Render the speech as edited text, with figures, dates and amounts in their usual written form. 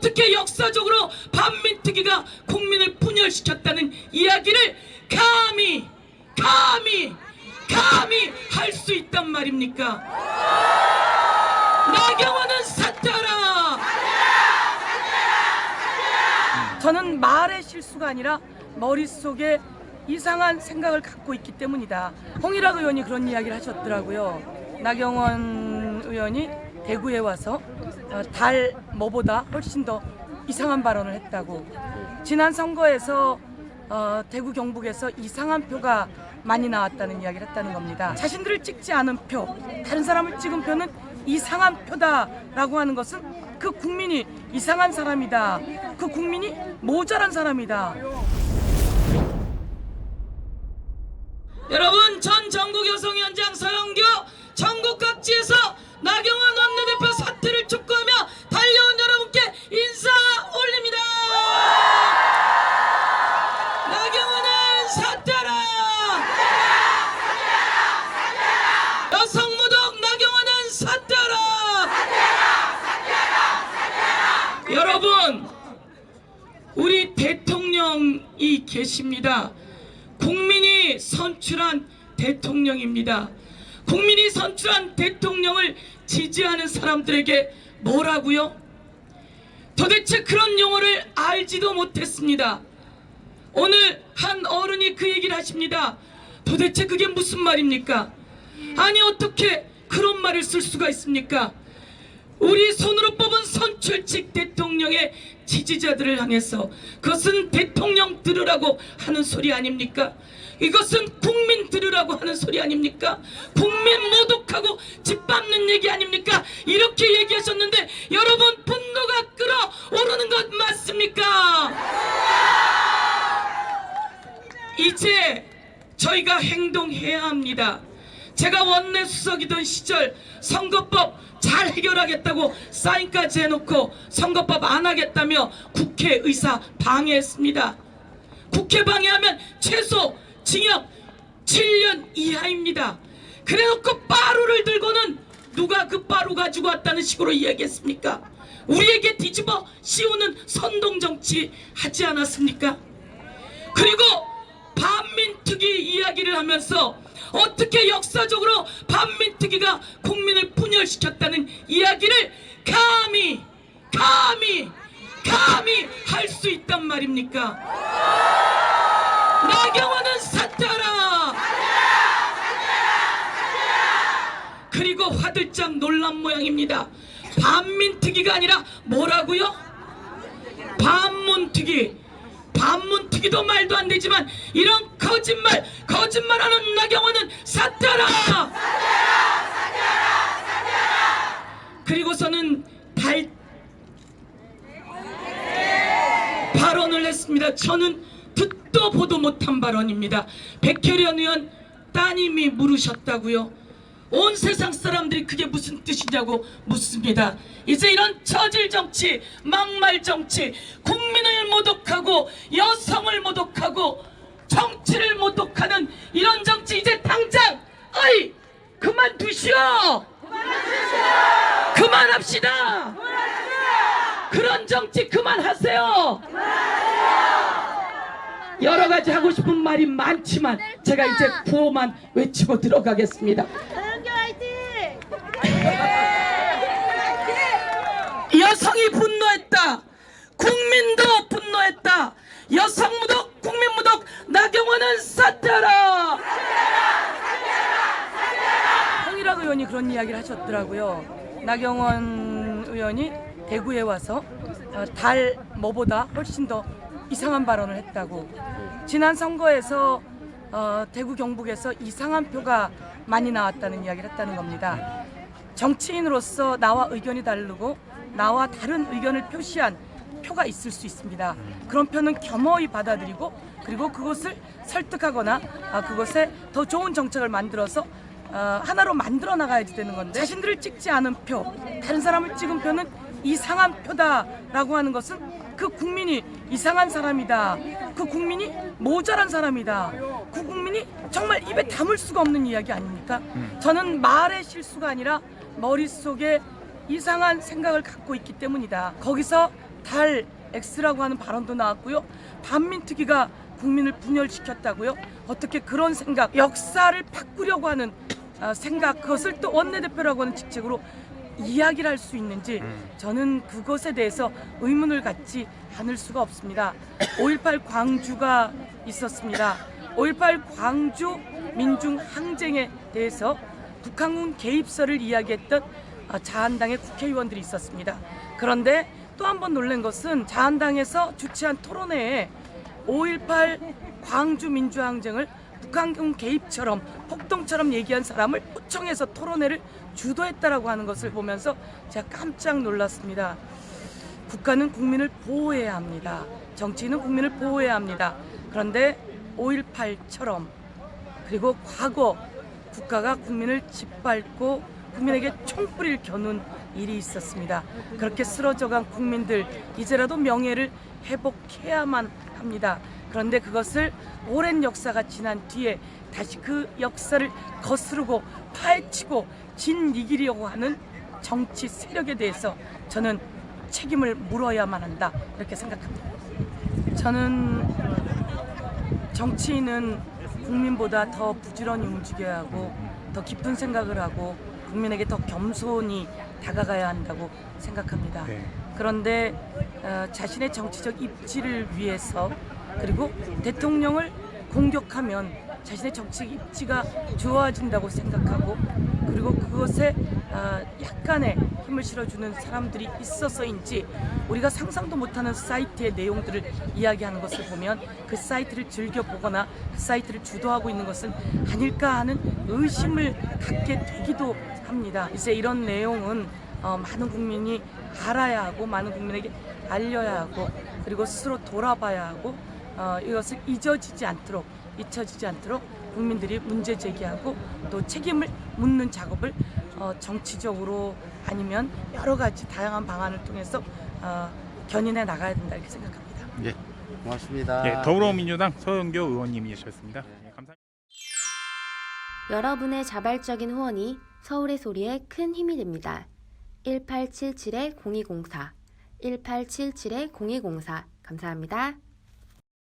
어떻게 역사적으로 반민특위가 국민을 분열시켰다는 이야기를 감히 할 수 있단 말입니까? 나경원은 사퇴하라! 저는 말의 실수가 아니라 머릿속에 이상한 생각을 갖고 있기 때문이다. 홍일학 의원이 그런 이야기를 하셨더라고요. 나경원 의원이 대구에 와서 달 뭐보다 훨씬 더 이상한 발언을 했다고. 지난 선거에서 대구 경북에서 이상한 표가 많이 나왔다는 이야기를 했다는 겁니다. 자신들을 찍지 않은 표, 다른 사람을 찍은 표는 이상한 표다라고 하는 것은 그 국민이 이상한 사람이다. 그 국민이 모자란 사람이다. 여러분, 전 전국여성위원장 서영교 전국 각지에서 나경원 원내대표 사퇴를 촉구하며 달려온 여러분께 인사 올립니다. 나경원은 사퇴하라! 여성무독 나경원은 사퇴하라! 여러분, 우리 대통령이 계십니다. 국민이 선출한 대통령입니다. 국민이 선출한 대통령을 지지하는 사람들에게 뭐라고요? 도대체 그런 용어를 알지도 못했습니다. 오늘 한 어른이 그 얘기를 하십니다. 도대체 그게 무슨 말입니까? 아니, 어떻게 그런 말을 쓸 수가 있습니까? 우리 손으로 뽑은 선출직 대통령의 지지자들을 향해서 그것은 대통령 들으라고 하는 소리 아닙니까? 이것은 국민 들으라고 하는 소리 아닙니까? 국민 모독하고 짓밟는 얘기 아닙니까? 이렇게 얘기하셨는데 여러분, 분노가 끓어오르는 것 맞습니까? 이제 저희가 행동해야 합니다. 제가 원내수석이던 시절 선거법 잘 해결하겠다고 사인까지 해놓고 선거법 안 하겠다며 국회의사 방해했습니다. 국회 방해하면 최소 징역 7년 이하입니다. 그래놓고 빠루를 들고는 누가 그 빠루 가지고 왔다는 식으로 이야기했습니까? 우리에게 뒤집어 씌우는 선동정치 하지 않았습니까? 그리고 반민특위 이야기를 하면서 어떻게 역사적으로 반민특위가 국민을 분열시켰다는 이야기를 감히 할 수 있단 말입니까? 나경원은 사퇴하라! 그리고 화들짝 놀란 모양입니다. 반민특위가 아니라 뭐라고요? 반문특위. 반문특위도 말도 안 되지만 이런 거짓말하는 나경원은 사퇴하라! 그리고서는 발언을 했습니다. 저는 듣도 보도 못한 발언입니다. 백혜련 의원 따님이 물으셨다고요? 온 세상 사람들이 그게 무슨 뜻이냐고 묻습니다. 이제 이런 저질 정치, 막말 정치, 국민을 모독하고 여성을 모독하고 정치를 모독하는 이런 정치 이제 당장 그만두시오! 그만합시다! 그런 정치 그만하세요! 여러 가지 하고 싶은 말이 많지만 제가 이제 구호만 외치고 들어가겠습니다. 여성이 분노했다. 국민도 분노했다. 여성무독, 국민무독, 나경원은 사퇴하라! 홍일학 의원이 그런 이야기를 하셨더라고요. 나경원 의원이 대구에 와서 달 뭐보다 훨씬 더 이상한 발언을 했다고. 지난 선거에서 대구 경북에서 이상한 표가 많이 나왔다는 이야기를 했다는 겁니다. 정치인으로서 나와 의견이 다르고 나와 다른 의견을 표시한 표가 있을 수 있습니다. 그런 표는 겸허히 받아들이고 그리고 그것을 설득하거나 그것에 더 좋은 정책을 만들어서 하나로 만들어 나가야지 되는 건데, 자신들을 찍지 않은 표, 다른 사람을 찍은 표는 이상한 표다라고 하는 것은 그 국민이 이상한 사람이다. 그 국민이 모자란 사람이다. 그 국민이 정말 입에 담을 수가 없는 이야기 아닙니까? 저는 말의 실수가 아니라 머릿속에 이상한 생각을 갖고 있기 때문이다. 거기서 달 X라고 하는 발언도 나왔고요. 반민특위가 국민을 분열시켰다고요. 어떻게 그런 생각, 역사를 바꾸려고 하는 생각, 그것을 또 원내대표라고 하는 직책으로 이야기를 할 수 있는지 저는 그것에 대해서 의문을 갖지 않을 수가 없습니다. 5.18 광주가 있었습니다. 5.18 광주 민중항쟁에 대해서 북한군 개입설을 이야기했던 자한당의 국회의원들이 있었습니다. 그런데 또 한 번 놀란 것은 자한당에서 주최한 토론회에 5.18 광주 민주항쟁을 북한군 개입처럼 폭동처럼 얘기한 사람을 초청해서 토론회를 주도했다라고 하는 것을 보면서 제가 깜짝 놀랐습니다. 국가는 국민을 보호해야 합니다. 정치인은 국민을 보호해야 합니다. 그런데 5.18처럼 그리고 과거 국가가 국민을 짓밟고 국민에게 총뿌리를 겨눈 일이 있었습니다. 그렇게 쓰러져간 국민들 이제라도 명예를 회복해야만 합니다. 그런데 그것을 오랜 역사가 지난 뒤에 다시 그 역사를 거스르고 파헤치고 진이기려고 하는 정치 세력에 대해서 저는 책임을 물어야만 한다 이렇게 생각합니다. 저는 정치인은 국민보다 더 부지런히 움직여야 하고 더 깊은 생각을 하고 국민에게 더 겸손히 다가가야 한다고 생각합니다. 그런데 자신의 정치적 입지를 위해서 그리고 대통령을 공격하면 자신의 정치적 입지가 좋아진다고 생각하고 그리고 그것에 약간의 힘을 실어주는 사람들이 있어서인지 우리가 상상도 못하는 사이트의 내용들을 이야기하는 것을 보면 그 사이트를 즐겨보거나 그 사이트를 주도하고 있는 것은 아닐까 하는 의심을 갖게 되기도 합니다. 이제 이런 내용은 많은 국민이 알아야 하고 많은 국민에게 알려야 하고 그리고 스스로 돌아봐야 하고 이것을 잊혀지지 않도록 국민들이 문제 제기하고 또 책임을 묻는 작업을 정치적으로 아니면 여러 가지 다양한 방안을 통해서 견인해 나가야 된다 이렇게 생각합니다. 예, 고맙습니다. 네, 더불어민주당 서영교 의원님이셨습니다. 네, 감사합니다. 여러분의 자발적인 후원이 서울의 소리에 큰 힘이 됩니다. 1877-0204 1877-0204 감사합니다.